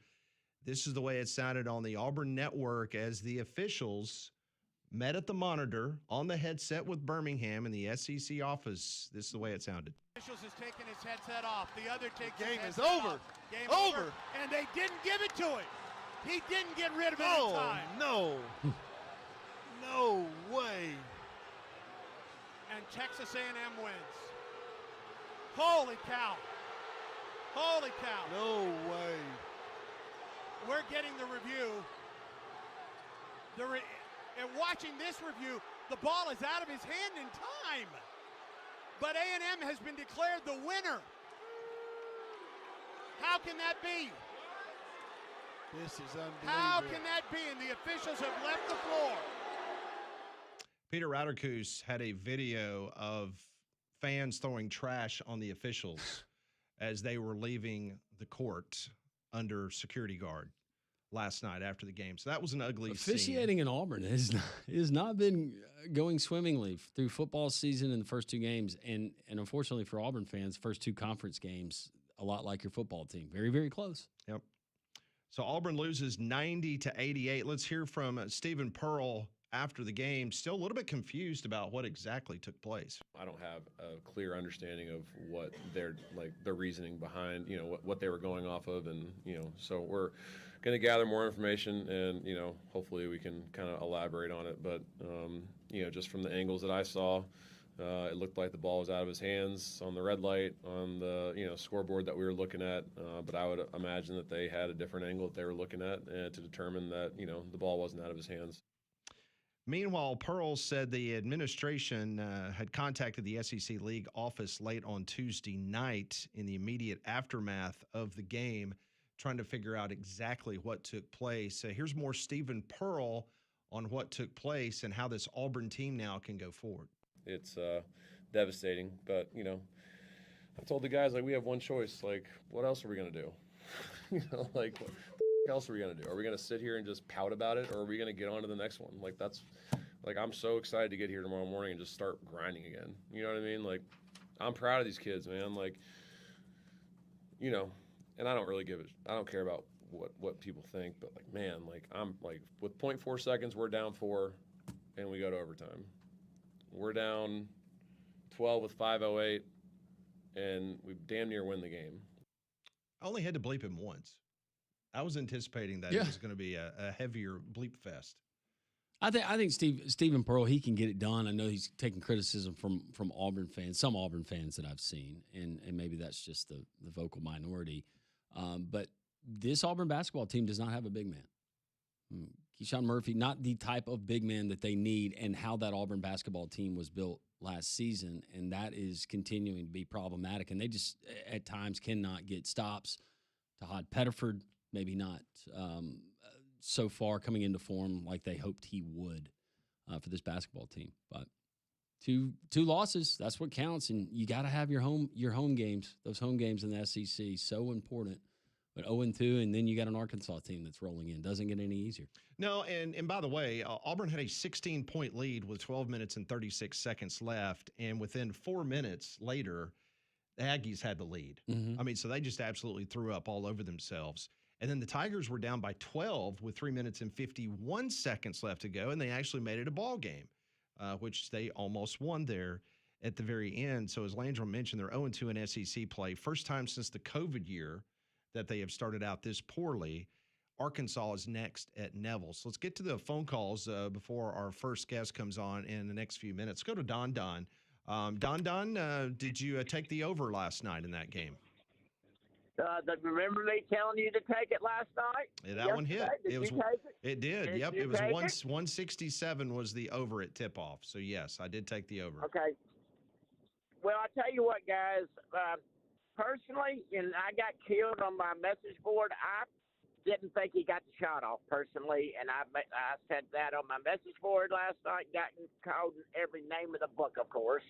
Speaker 1: This is the way it sounded on the Auburn Network as the officials met at the monitor on the headset with Birmingham in the SEC office. This is the way it sounded.
Speaker 4: Officials has taken his headset off. The other takes
Speaker 5: Game
Speaker 4: his
Speaker 5: is
Speaker 4: headset
Speaker 5: over.
Speaker 4: off. Game
Speaker 5: Over.
Speaker 4: And they didn't give it to him. He didn't get rid of it in
Speaker 5: Oh
Speaker 4: time.
Speaker 5: no! No way!
Speaker 4: And Texas A&M wins. Holy cow. Holy cow.
Speaker 5: No way!
Speaker 4: We're getting the review. And watching this review, the ball is out of his hand in time. But A&M has been declared the winner. How can that be?
Speaker 5: This is unbelievable.
Speaker 4: How can that be? And the officials have left the floor.
Speaker 1: Peter Raderkus had a video of fans throwing trash on the officials as they were leaving the court under security guard last night after the game. So that was an ugly
Speaker 2: Officiating in Auburn has not been going swimmingly through football season in the first 2 games. And unfortunately for Auburn fans, first 2 conference games, a lot like your football team. Very, very close.
Speaker 1: Yep. So Auburn loses 90-88. Let's hear from Stephen Pearl after the game. Still a little bit confused about what exactly took place.
Speaker 6: I don't have a clear understanding of what their reasoning behind, what they were going off of. And, so we're going to gather more information and, hopefully we can kind of elaborate on it. But, just from the angles that I saw, it looked like the ball was out of his hands on the red light on the, scoreboard that we were looking at. But I would imagine that they had a different angle that they were looking at to determine that, the ball wasn't out of his hands.
Speaker 1: Meanwhile, Pearl said the administration had contacted the SEC League office late on Tuesday night in the immediate aftermath of the game, trying to figure out exactly what took place. Here's more Stephen Pearl on what took place and how this Auburn team now can go forward.
Speaker 6: It's devastating, but, I told the guys, we have one choice. What else are we going to do? What else are we going to do? Are we going to sit here and just pout about it, or are we going to get on to the next one? That's Like, I'm so excited to get here tomorrow morning and just start grinding again. You know what I mean? Like, I'm proud of these kids, man. Like, you know, and I don't really I don't care about what people think, but like, man, like, I'm like, with 0.4 seconds, we're down 4 and we go to overtime. We're down 12 with 5:08 and we damn near win the game.
Speaker 1: I only had to bleep him once. I was anticipating that it was going to be a heavier bleep fest.
Speaker 2: I think Stephen Pearl, he can get it done. I know he's taking criticism from Auburn fans, some Auburn fans that I've seen, and maybe that's just the vocal minority. But this Auburn basketball team does not have a big man. Keyshawn Murphy, not the type of big man that they need, and how that Auburn basketball team was built last season, and that is continuing to be problematic. And they just at times cannot get stops. Todd Pettiford, maybe not so far coming into form like they hoped he would for this basketball team. But two losses, that's what counts, and you got to have your home games. Those home games in the SEC, so important. But 0-2, and then you got an Arkansas team that's rolling in. Doesn't get any easier.
Speaker 1: No, and by the way, Auburn had a 16-point lead with 12 minutes and 36 seconds left, and within 4 minutes later, the Aggies had the lead. I mean, so they just absolutely threw up all over themselves. And then the Tigers were down by 12 with 3 minutes and 51 seconds left to go, and they actually made it a ball game, which they almost won there at the very end. So as Landrum mentioned, they're 0-2 in SEC play. First time since the COVID year that they have started out this poorly. Arkansas is next at Neville. So let's get to the phone calls before our first guest comes on in the next few minutes. Go to Don. Don, did you take the over last night in that game?
Speaker 7: Remember me telling you to take it last night?
Speaker 1: Yeah, that one hit.
Speaker 7: Did you take it?
Speaker 1: It did.
Speaker 7: Did
Speaker 1: Yep.
Speaker 7: you
Speaker 1: It was
Speaker 7: take
Speaker 1: 167 was the over at tip off. So yes, I did take the over.
Speaker 7: Okay. Well, I tell you what, guys. Personally, and I got killed on my message board. I didn't think he got the shot off personally, and I said that on my message board last night. Got called every name of the book, of course.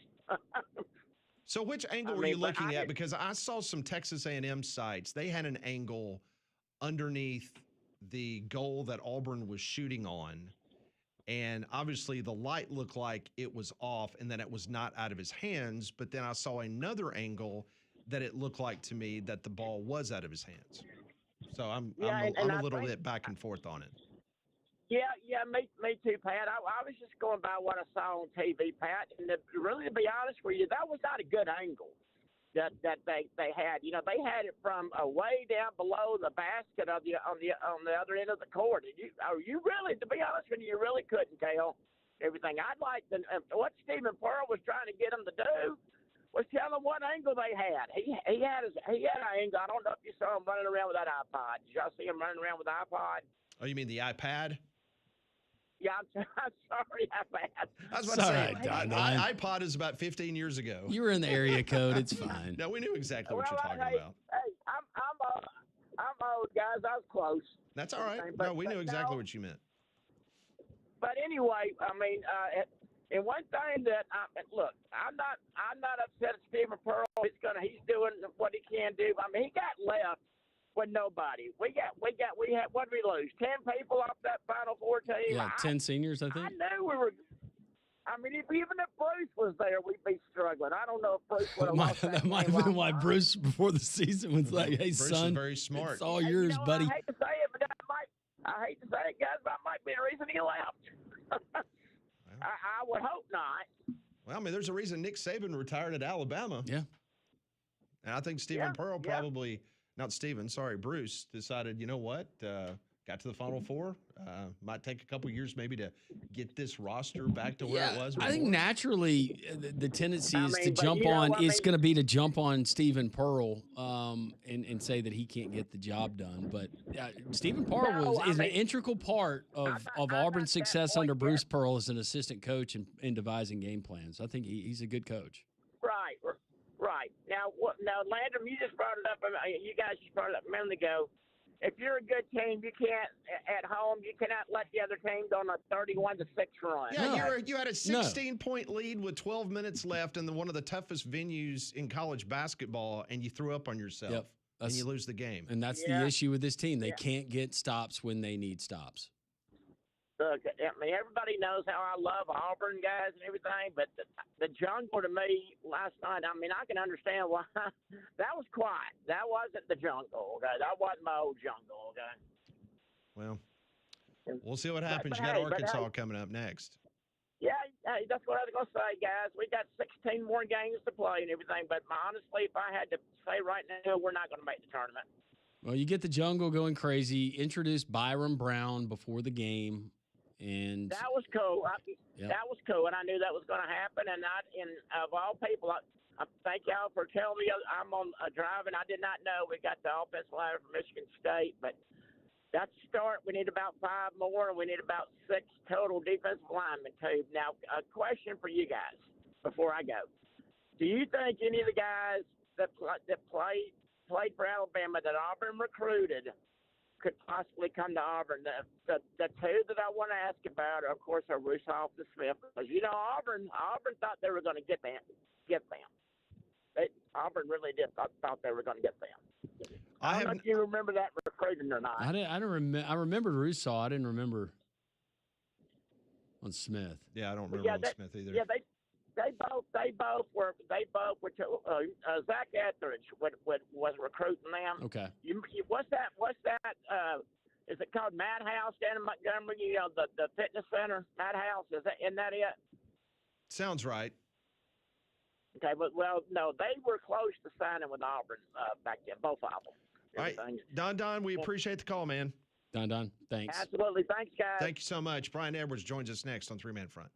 Speaker 1: So which angle were you looking at? Because I saw some Texas A&M sites. They had an angle underneath the goal that Auburn was shooting on, and obviously the light looked like it was off and that it was not out of his hands. But then I saw another angle that it looked like to me that the ball was out of his hands. So I'm a little bit back and forth on it.
Speaker 7: Yeah, me too, Pat. I was just going by what I saw on TV, Pat. And to be honest with you, that was not a good angle that they had. You know, they had it from way down below the basket on the other end of the court. And you really, to be honest with you really couldn't tell everything. I'd like what Stephen Pearl was trying to get them to do was tell them what angle they had. He had an angle. I don't know if you saw him running around with that iPod. Did y'all see him running around with the iPod?
Speaker 1: Oh, you mean the iPad?
Speaker 7: Yeah, I'm sorry, iPad.
Speaker 1: I was about to say, iPod is about 15 years ago.
Speaker 2: You were in the area code. It's fine.
Speaker 1: No, we knew exactly what you're talking about.
Speaker 7: Hey, I'm old, guys. I was close.
Speaker 1: That's all right. No, we knew exactly what you meant.
Speaker 7: But anyway, I mean, and one thing that look, I'm not upset at Stephen Pearl. He's doing what he can do. I mean, he got left with nobody. We had what did we lose? 10 people off that Final Four team.
Speaker 2: Yeah, 10 seniors, I think.
Speaker 7: I knew we were. I mean, even if Bruce was there, we'd be struggling. I don't know if Bruce would have lost that
Speaker 2: might have been why Bruce before the season was like, "Hey,
Speaker 1: Bruce
Speaker 2: son,
Speaker 1: is very smart.
Speaker 2: It's all yours, buddy."
Speaker 7: I hate to say it, but I hate to say it, guys, but that might be the reason he left. I would hope not.
Speaker 1: Well, I mean, there's a reason Nick Saban retired at Alabama.
Speaker 2: Yeah.
Speaker 1: And I think Stephen Pearl probably, not Stephen, sorry, Bruce, decided, you know what, got to the Final Four. Might take a couple years maybe to get this roster back to where it was before.
Speaker 2: I think naturally the tendency is to jump on. It's going to be to jump on Stephen Pearl and say that he can't get the job done. But Stephen Pearl is an integral part of Auburn's success under Bruce Pearl as an assistant coach in devising game plans. I think he's a good coach.
Speaker 7: Right. Now, Landrum, you just brought it up. You guys just brought it up a minute ago. If you're a good team, you can't at home. You cannot let the other team go on a 31-6 run.
Speaker 1: Yeah, you had a 16-point lead with 12 minutes left in one of the toughest venues in college basketball, and you threw up on yourself, and you lose the game.
Speaker 2: And that's the issue with this team. They can't get stops when they need stops.
Speaker 7: Look, I mean, everybody knows how I love Auburn guys and everything, but the jungle to me last night, I mean, I can understand why. That was quiet. That wasn't the jungle, okay? That wasn't my old jungle, okay?
Speaker 1: Well, we'll see what
Speaker 7: But,
Speaker 1: happens.
Speaker 7: but
Speaker 1: You got
Speaker 7: hey,
Speaker 1: Arkansas coming up next.
Speaker 7: yeah, hey, that's what I was going to say, guys. We got 16 more games to play and everything, but honestly, if I had to say right now, we're not going to make the tournament.
Speaker 2: Well, you get the jungle going crazy. Introduce Byron Brown before the game, and
Speaker 7: That was cool.
Speaker 2: Yep.
Speaker 7: That was cool, and I knew that was going to happen. And of all people, I thank y'all for telling me I'm on a drive, and I did not know we got the offensive line from Michigan State. But that's a start. We need about 5 more, and we need about 6 total defensive linemen too. Now, a question for you guys before I go: do you think any of the guys that played for Alabama that Auburn recruited could possibly come to Auburn? The two that I want to ask about, of course, are Russoff and Smith, because Auburn thought they were going to get them. Auburn really did thought they were going to get them. I don't know if you remember that recruiting or not.
Speaker 2: I don't remember. I remembered Russo. I didn't remember on Smith.
Speaker 1: Yeah, I don't remember on Smith either.
Speaker 7: Yeah, they both were Zach Etheridge was recruiting them.
Speaker 2: Okay.
Speaker 7: What's that? Is it called Madhouse down in Montgomery? The fitness center, Madhouse. Isn't that it?
Speaker 1: Sounds right.
Speaker 7: Okay, but no, they were close to signing with Auburn back then, both of them.
Speaker 1: All right, Don, we appreciate the call, man.
Speaker 2: Don, thanks.
Speaker 7: Absolutely, thanks, guys.
Speaker 1: Thank you so much. Brian Edwards joins us next on 3-Man Front.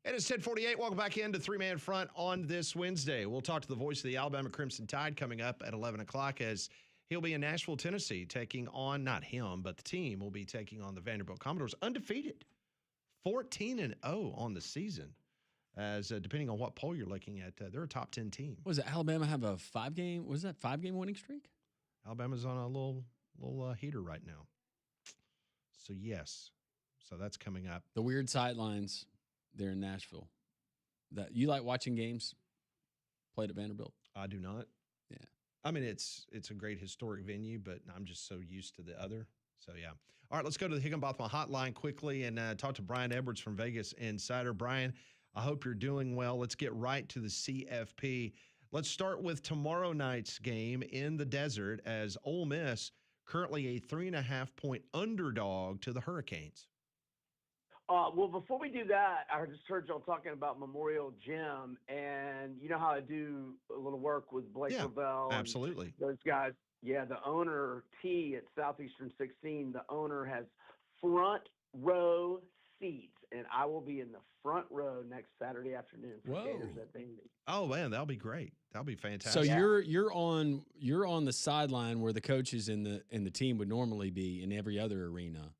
Speaker 1: And it's 10:48. Welcome back into Three-Man Front on this Wednesday. We'll talk to the voice of the Alabama Crimson Tide coming up at 11 o'clock as he'll be in Nashville, Tennessee, taking on, not him, but the team will be taking on the Vanderbilt Commodores, undefeated, 14-0 on the season. As depending on what poll you're looking at, they're a top 10 team.
Speaker 2: Was it Alabama have a 5-game? Was that 5-game winning streak?
Speaker 1: Alabama's on a little heater right now. So yes, so that's coming up.
Speaker 2: The weird sidelines there in Nashville. That you like watching games played at Vanderbilt?
Speaker 1: I do not.
Speaker 2: Yeah.
Speaker 1: I mean, it's a great historic venue, but I'm just so used to the other. So, yeah. All right, let's go to the Higginbotham hotline quickly and talk to Brian Edwards from Vegas Insider. Brian, I hope you're doing well. Let's get right to the CFP. Let's start with tomorrow night's game in the desert as Ole Miss, currently a 3.5-point underdog to the Hurricanes.
Speaker 8: Well, before we do that, I just heard y'all talking about Memorial Gym, and you know how I do a little work with Blake Lavelle.
Speaker 1: Absolutely.
Speaker 8: Those guys. Yeah, the owner, T at Southeastern 16, the owner has front row seats, and I will be in the front row next Saturday afternoon for Gators at Vandy.
Speaker 1: Oh, man, that'll be great. That'll be fantastic.
Speaker 2: So you're on the sideline where the coaches and the team would normally be in every other arena.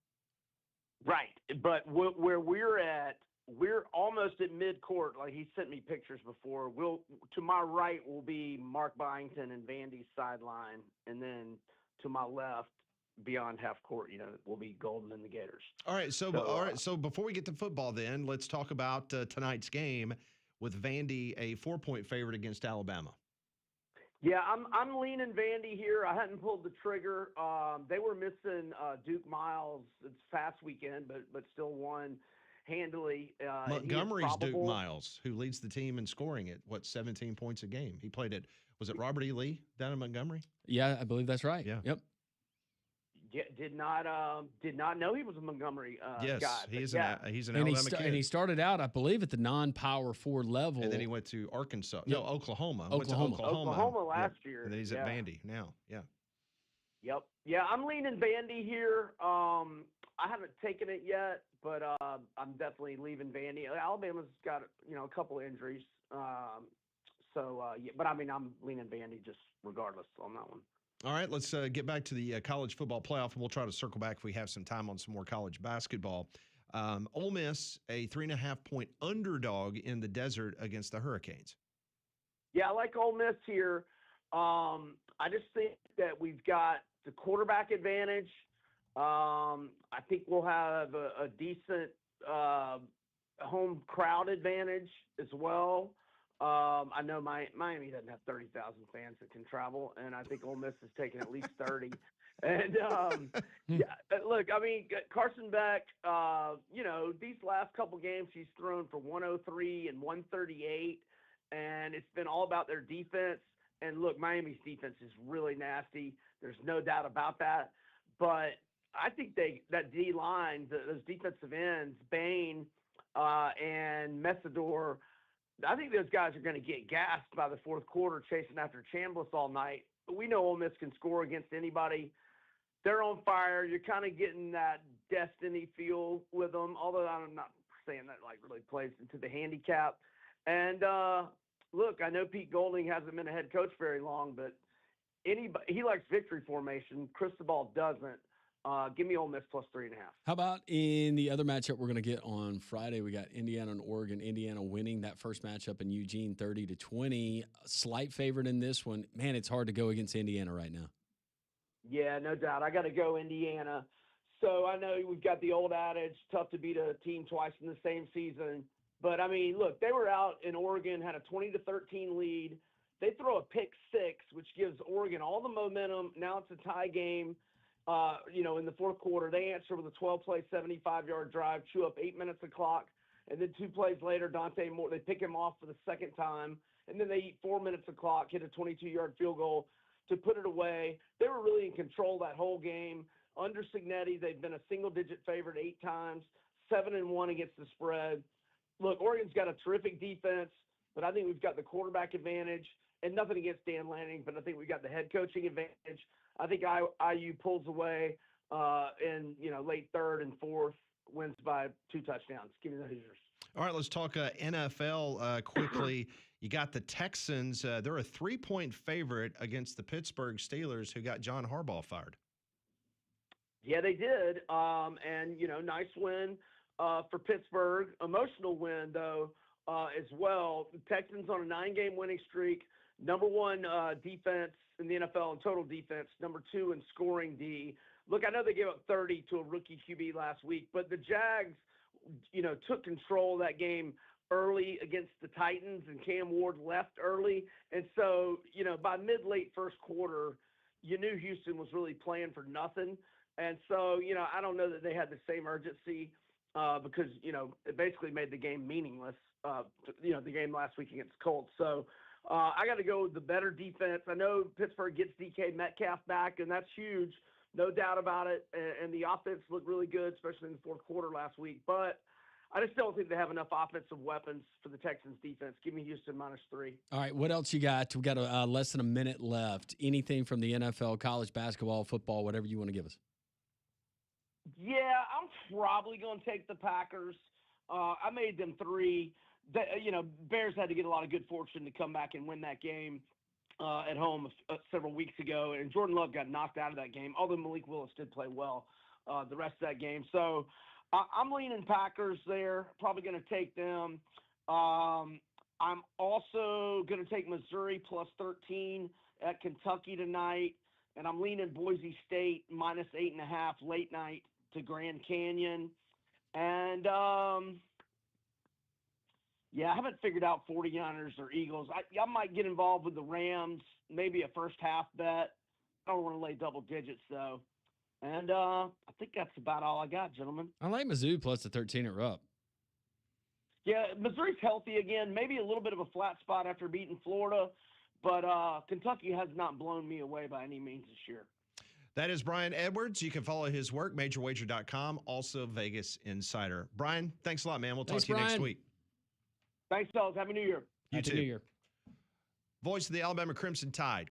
Speaker 8: Right, but where we're at, we're almost at mid-court. Like he sent me pictures before. To my right will be Mark Byington and Vandy's sideline, and then to my left, beyond half court, will be Golden and the Gators.
Speaker 1: All right, so before we get to football, then let's talk about tonight's game with Vandy, a 4-point favorite against Alabama.
Speaker 8: Yeah, I'm leaning Vandy here. I hadn't pulled the trigger. They were missing Duke Miles this past weekend, but still won handily.
Speaker 1: Montgomery's Duke Miles, who leads the team in scoring at 17 points a game. He played at Robert E. Lee down in Montgomery?
Speaker 2: Yeah, I believe that's right.
Speaker 1: Yeah.
Speaker 2: Yep.
Speaker 8: Yeah, did not know he was a Montgomery
Speaker 1: yes,
Speaker 8: guy.
Speaker 1: He's an Alabama kid.
Speaker 2: And he started out, I believe, at the non-Power 4 level.
Speaker 1: And then he went to Arkansas.
Speaker 2: Yep.
Speaker 1: No, Oklahoma.
Speaker 8: Oklahoma last year.
Speaker 1: And then he's at Vandy now. Yeah.
Speaker 8: Yep. Yeah, I'm leaning Vandy here. I haven't taken it yet, but I'm definitely leaving Vandy. Alabama's got a couple of injuries. But I mean, I'm leaning Vandy just regardless on that one.
Speaker 1: All right, let's get back to the college football playoff, and we'll try to circle back if we have some time on some more college basketball. Ole Miss, a 3.5-point underdog in the desert against the Hurricanes.
Speaker 8: Yeah, I like Ole Miss here. I just think that we've got the quarterback advantage. I think we'll have a decent home crowd advantage as well. I know Miami doesn't have 30,000 fans that can travel, and I think Ole Miss has taken at least 30. And look, I mean, Carson Beck, these last couple games he's thrown for 103 and 138, and it's been all about their defense. And look, Miami's defense is really nasty. There's no doubt about that. But I think that D line, those defensive ends, Bain and Messador, I think those guys are going to get gassed by the fourth quarter chasing after Chambliss all night. But we know Ole Miss can score against anybody. They're on fire. You're kind of getting that destiny feel with them, although I'm not saying that really plays into the handicap. And look, I know Pete Golding hasn't been a head coach very long, but he likes victory formation. Cristobal doesn't. Give me Ole Miss plus 3.5.
Speaker 2: How about in the other matchup we're going to get on Friday? We got Indiana and Oregon. Indiana winning that first matchup in Eugene 30-20. Slight favorite in this one. Man, it's hard to go against Indiana right now.
Speaker 8: Yeah, no doubt. I got to go Indiana. So I know we've got the old adage, tough to beat a team twice in the same season. But, I mean, look, they were out in Oregon, had a 20-13 lead. They throw a pick six, which gives Oregon all the momentum. Now it's a tie game. In the fourth quarter, they answer with a 12-play, 75-yard drive, chew up 8 minutes of clock. And then 2 plays later, Dante Moore, they pick him off for the second time. And then they eat 4 minutes of clock, hit a 22-yard field goal to put it away. They were really in control that whole game. Under Signetti, they've been a single-digit favorite 8 times, 7-1 against the spread. Look, Oregon's got a terrific defense, but I think we've got the quarterback advantage. And nothing against Dan Lanning, but I think we got the head coaching advantage. I think IU pulls away in late third and fourth, wins by 2 touchdowns. Give me the Hoosiers.
Speaker 1: All right, let's talk NFL quickly. You got the Texans. They're a 3-point favorite against the Pittsburgh Steelers, who got John Harbaugh fired.
Speaker 8: Yeah, they did. And, nice win for Pittsburgh. Emotional win, though, as well. The Texans on a 9-game winning streak. Number 1 defense in the NFL in total defense. Number 2 in scoring D. Look, I know they gave up 30 to a rookie QB last week, but the Jags, took control of that game early against the Titans, and Cam Ward left early. And so, by mid-late first quarter, you knew Houston was really playing for nothing. And so, I don't know that they had the same urgency because, it basically made the game meaningless, the game last week against the Colts. So I got to go with the better defense. I know Pittsburgh gets DK Metcalf back, and that's huge, no doubt about it. And the offense looked really good, especially in the fourth quarter last week. But I just don't think they have enough offensive weapons for the Texans defense. Give me Houston -3.
Speaker 2: All right, what else you got? We got less than a minute left. Anything from the NFL, college basketball, football, whatever you want to give us.
Speaker 8: Yeah, I'm probably going to take the Packers. I made them 3. Bears had to get a lot of good fortune to come back and win that game at home several weeks ago, and Jordan Love got knocked out of that game, although Malik Willis did play well the rest of that game. So I'm leaning Packers there, probably going to take them. I'm also going to take Missouri +13 at Kentucky tonight, and I'm leaning Boise State -8.5 late night to Grand Canyon. And, I haven't figured out 49ers or Eagles. I might get involved with the Rams, maybe a first half bet. I don't want to lay double digits, though. And I think that's about all I got, gentlemen.
Speaker 2: I like Mizzou +13 at Rupp.
Speaker 8: Yeah, Missouri's healthy again. Maybe a little bit of a flat spot after beating Florida. But Kentucky has not blown me away by any means this year.
Speaker 1: That is Brian Edwards. You can follow his work, majorwager.com, also Vegas Insider. Brian, thanks a lot, man. We'll talk to you next week.
Speaker 8: Thanks, fellas. Happy New Year.
Speaker 1: You
Speaker 2: Happy
Speaker 1: too.
Speaker 2: New Year.
Speaker 1: Voice of the Alabama Crimson Tide.